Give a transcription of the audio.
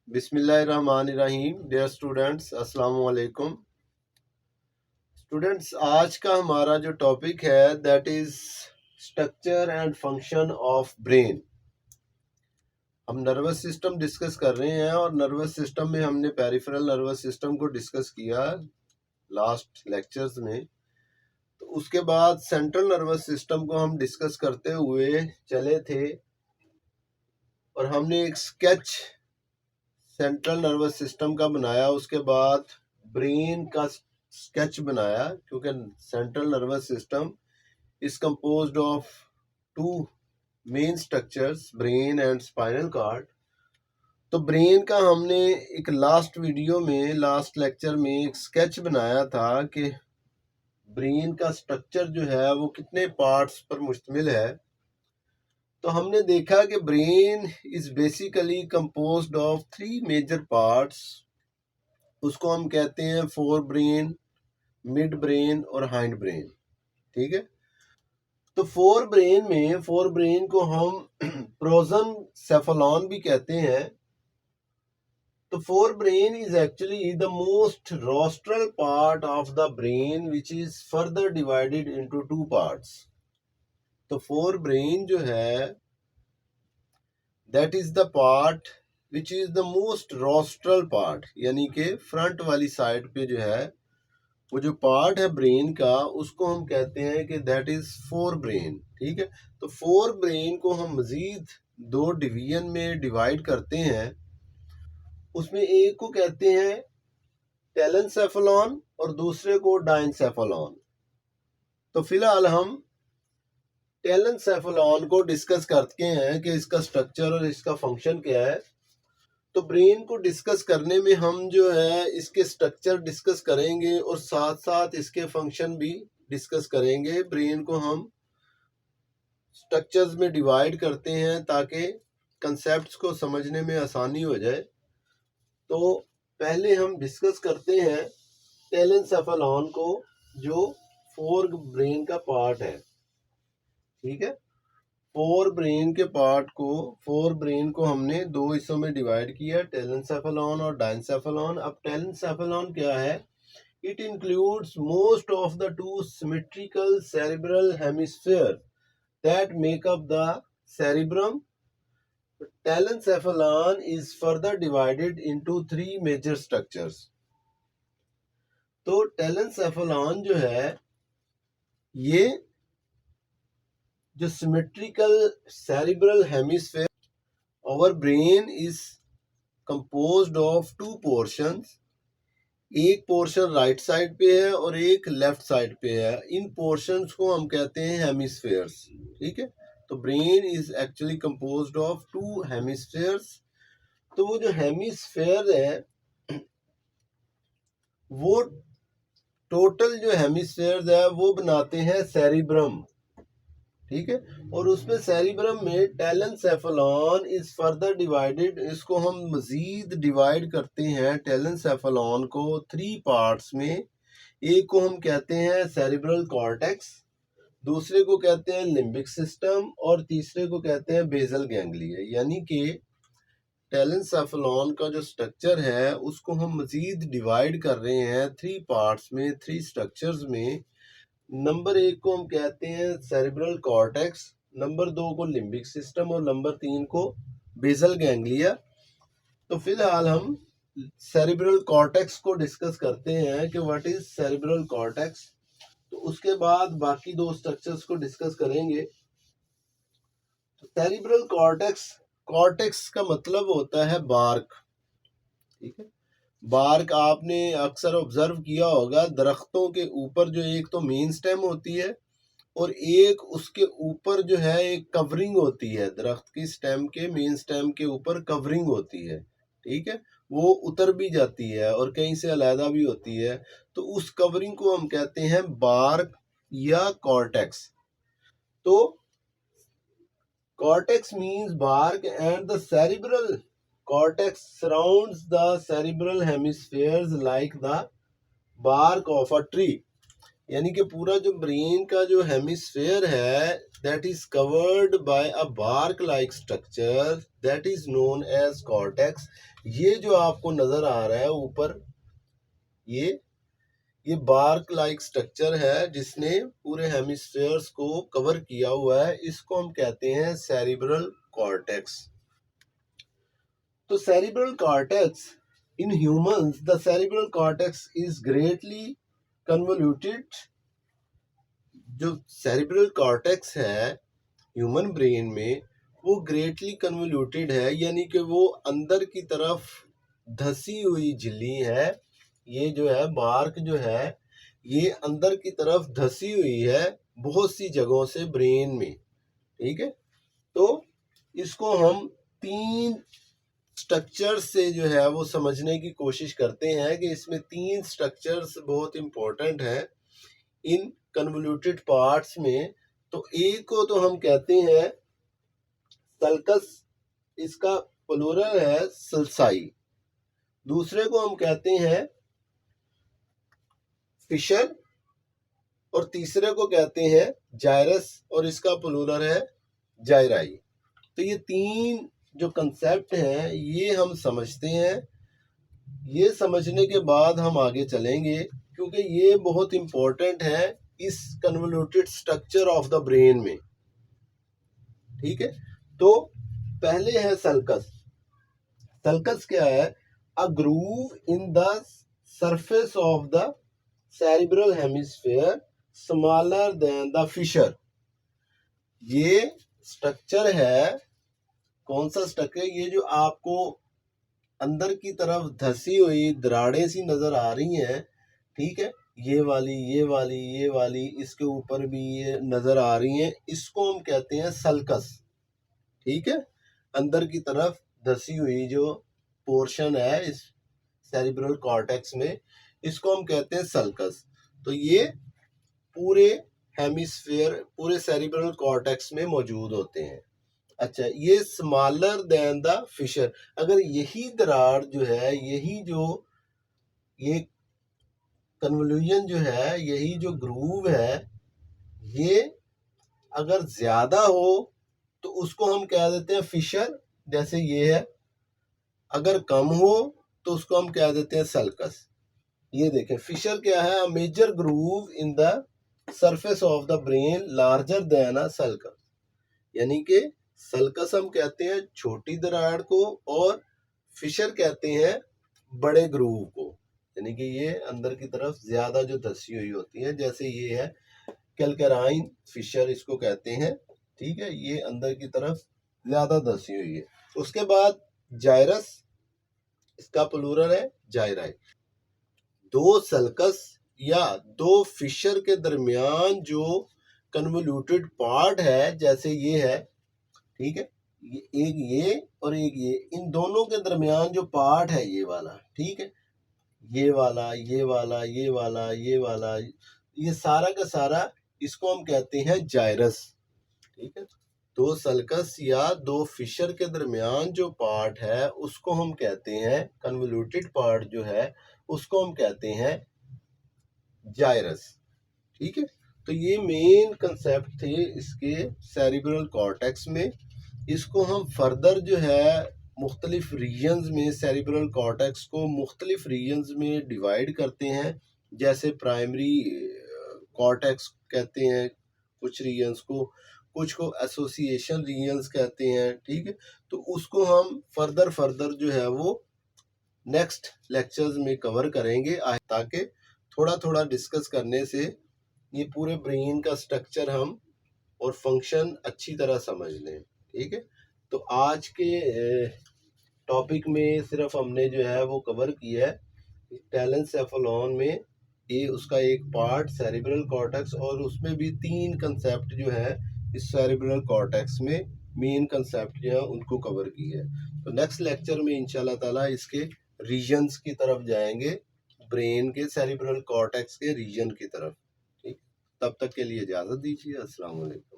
बिस्मिल्लाहिर्रहमानिर्रहीम। Dear students, अस्सलाम वालेकुम। स्टूडेंट्स, आज का हमारा जो टॉपिक है that is structure and function of brain. हम नर्वस सिस्टम डिस्कस कर रहे हैं और नर्वस सिस्टम में हमने पेरिफेरल नर्वस सिस्टम को डिस्कस किया लास्ट लेक्चर्स में। तो उसके बाद सेंट्रल नर्वस सिस्टम को हम डिस्कस करते हुए चले थे और हमने एक स्केच सेंट्रल नर्वस सिस्टम का बनाया। उसके बाद ब्रेन का स्केच बनाया, क्योंकि central nervous system is composed of two main structures, brain and spinal cord. तो ब्रेन का हमने एक लास्ट वीडियो में, लास्ट लेक्चर में एक स्केच बनाया था कि ब्रेन का स्ट्रक्चर जो है वो कितने पार्ट्स पर मुश्तमिल है। तो हमने देखा कि brain is basically composed of 3 major parts. उसको हम कहते हैं फोर ब्रेन, मिड ब्रेन और हाइंड ब्रेन। ठीक है। तो फोर ब्रेन को हम प्रोजन सेफेलॉन भी कहते हैं। तो fore brain is actually the most rostral part of the brain which is further divided into 2 parts. तो फोर ब्रेन जो है that is the part which is the most rostral part, यानी कि फ्रंट वाली साइड पे जो है वो जो पार्ट है ब्रेन का, उसको हम कहते हैं कि दैट इज फोर ब्रेन। ठीक है। तो फोर ब्रेन को हम मजीद 2 डिवीजन में डिवाइड करते हैं। उसमें एक को कहते हैं टेलेंसेफेलॉन और दूसरे को डाइनसेफेलॉन। तो फिलहाल हम टेलेंसेफेलॉन को डिस्कस करते हैं कि इसका स्ट्रक्चर और इसका फंक्शन क्या है। तो ब्रेन को डिस्कस करने में हम जो है इसके स्ट्रक्चर डिस्कस करेंगे और साथ साथ इसके फंक्शन भी डिस्कस करेंगे। ब्रेन को हम स्ट्रक्चर्स में डिवाइड करते हैं ताकि कंसेप्ट्स को समझने में आसानी हो जाए। तो पहले हम डिस्कस करते हैं टेलेंसेफेलॉन को, जो फोर ब्रेन का पार्ट है। ठीक है। फोर ब्रेन को हमने 2 हिस्सों में डिवाइड किया, टेलेंसेफेलॉन और डाइनसेफेलॉन। अब टेलेंसेफेलॉन क्या है? It includes most of the 2 symmetrical cerebral hemisphere that make up the cerebrum. Telencephalon is further divided into 3 major structures. तो टेलेंसेफेलॉन जो है ये जो symmetrical cerebral hemisphere, our brain is composed of 2 portions. एक पोर्शन राइट साइड पे है और एक लेफ्ट साइड पे है। इन पोर्शंस को हम कहते हैं हेमिस्फीयर्स। ठीक है। तो brain is actually composed of 2 hemispheres. तो वो जो हेमिस्फीयर है वो टोटल जो हेमिस्फीयर्स है वो बनाते हैं सेरिब्रम। ठीक है। और उसमें सेरिब्रम में टेलेंसेफेलॉन इज फर्दर डिवाइडेड। इसको हम मजीद डिवाइड करते हैं टेलेंसेफेलॉन को 3 पार्ट्स में। एक को हम कहते हैं सेरिब्रल कॉर्टेक्स, दूसरे को कहते हैं लिम्बिक सिस्टम और तीसरे को कहते हैं बेसल गैंग्लिया। यानी कि टेलेंसेफेलॉन का जो स्ट्रक्चर है उसको हम मजीद डिवाइड कर रहे हैं 3 पार्ट्स में, 3 स्ट्रक्चर्स में। नंबर 1 को हम कहते हैं सेरिब्रल कॉर्टेक्स, नंबर 2 को लिम्बिक सिस्टम और नंबर 3 को बेसल गैंग्लिया। तो फिलहाल हम सेरिब्रल कॉर्टेक्स को डिस्कस करते हैं कि व्हाट इज सेरिब्रल कॉर्टेक्स। तो उसके बाद बाकी 2 स्ट्रक्चर्स को डिस्कस करेंगे। तो सेरिब्रल कॉर्टेक्स का मतलब होता है बार्क। ठीक है। बार्क आपने अक्सर ऑब्जर्व किया होगा, दरख्तों के ऊपर जो एक तो मेन स्टेम होती है और एक उसके ऊपर जो है एक कवरिंग होती है। दरख्त की स्टेम के, मेन स्टेम के ऊपर कवरिंग होती है। ठीक है। वो उतर भी जाती है और कहीं से अलहदा भी होती है। तो उस कवरिंग को हम कहते हैं बार्क या कॉर्टेक्स। तो cortex means bark and the cerebral cortex surrounds the cerebral hemispheres like the bark of a tree. यानी कि पूरा जो ब्रेन का जो हेमिस्फेयर है that is covered by a bark like structure that is known as cortex. ये जो आपको नजर आ रहा है ऊपर, ये बार्क लाइक स्ट्रक्चर है जिसने पूरे हेमिस्फेयर्स को कवर किया हुआ है, इसको हम कहते हैं सेरिब्रल कॉर्टेक्स। तो cerebral cortex in humans, the cerebral cortex is greatly convoluted. जो सेरिब्रल कॉर्टेक्स है ह्यूमन ब्रेन में वो ग्रेटली कन्वोल्यूटेड है, यानी कि वो अंदर की तरफ धसी हुई झिल्ली है। ये जो है बार्क जो है ये अंदर की तरफ धसी हुई है बहुत सी जगहों से ब्रेन में, ठीक है। तो इसको हम 3 स्ट्रक्चर से जो है वो समझने की कोशिश करते हैं कि इसमें 3 स्ट्रक्चर्स बहुत इंपॉर्टेंट हैं इन कन्वोल्यूटेड पार्ट्स में। तो एक को तो हम कहते हैं सल्कस, इसका प्लूरल है सल्साई। दूसरे को हम कहते हैं फिशर और तीसरे को कहते हैं जायरस और इसका प्लूरल है जायराई। तो ये 3 जो कंसेप्ट हैं ये हम समझते हैं। ये समझने के बाद हम आगे चलेंगे क्योंकि ये बहुत इंपॉर्टेंट है इस convoluted structure of the brain में, ठीक है। तो पहले है सल्कस। सल्कस क्या है? A groove in the surface of the cerebral hemisphere smaller than the fissure. ये स्ट्रक्चर है, कौन सा स्ट्रक्चर? ये जो आपको अंदर की तरफ धसी हुई दराड़ें सी नजर आ रही हैं, ठीक है, ये वाली ये वाली ये वाली, इसके ऊपर भी ये नजर आ रही हैं, इसको हम कहते हैं सल्कस, ठीक है। अंदर की तरफ धसी हुई जो पोर्शन है इस सेरिब्रल कॉर्टेक्स में, इसको हम कहते हैं सल्कस। तो ये पूरे हेमिस्फेयर, पूरे सेरिब्रल कॉर्टेक्स में मौजूद होते हैं। अच्छा, ये स्मॉलर देन द फिशर। अगर यही दरार जो है, यही जो ये कन्वोल्यूशन जो है, यही जो ग्रूव है, ये अगर ज्यादा हो तो उसको हम कह देते हैं फिशर, जैसे ये है। अगर कम हो तो उसको हम कह देते हैं सल्कस। ये देखें, फिशर क्या है? Major groove in the surface of the brain larger than a sulcus. यानी कि सल्कस हम कहते हैं छोटी दरार को और फिशर कहते हैं बड़े ग्रूव को, यानी कि ये अंदर की तरफ ज्यादा जो धसी हुई होती है। जैसे ये है कैल्केराइन फिशर इसको कहते हैं, ठीक है, ये अंदर की तरफ ज्यादा धसी हुई है। उसके बाद जायरस, इसका प्लूरल है जायराई। 2 सल्कस या 2 फिशर के दरमियान जो कन्वोल्यूटेड पार्ट है, जैसे ये है, ठीक है, ये और एक ये, इन दोनों के दरमियान जो पार्ट है ये वाला, ठीक है, ये वाला ये वाला ये वाला ये वाला, ये सारा का सारा इसको हम कहते हैं जायरस, ठीक है। 2 सल्कस या 2 फिशर के दरमियान जो पार्ट है उसको हम कहते हैं, कन्वोल्यूटेड पार्ट जो है उसको हम कहते हैं जायरस, ठीक है। तो ये मेन कंसेप्ट थे इसके सेरिब्रल कॉर्टेक्स में। इसको हम फर्दर जो है मुख्तलिफ रीजन्स में, सेरिब्रल कॉर्टेक्स को मुख्तलिफ रीजन्स में डिवाइड करते हैं। जैसे प्राइमरी कॉर्टेक्स कहते हैं कुछ रीजन्स को, कुछ को एसोसिएशन रीजन्स कहते हैं, ठीक है। तो उसको हम फर्दर जो है वो नेक्स्ट लेक्चर्स में कवर करेंगे, ताकि थोड़ा थोड़ा डिस्कस करने से ये पूरे ब्रेन का स्ट्रक्चर हम और फंक्शन अच्छी तरह समझ लें, ठीक है। तो आज के टॉपिक में सिर्फ हमने जो है वो कवर किया है टेलेंसेफेलॉन में, ये उसका एक पार्ट सेरिब्रल कॉर्टेक्स, और उसमें भी 3 कंसेप्ट जो है इस सेरिब्रल कॉर्टेक्स में मेन कंसेप्ट जो है उनको कवर किया है। तो नेक्स्ट लेक्चर में इंशाल्लाह ताला इसके रीजन्स की तरफ जाएंगे, ब्रेन के सेरिब्रल कॉर्टेक्स के रीजन की तरफ, ठीक। तब तक के लिए इजाज़त दीजिए। अस्सलाम वालेकुम।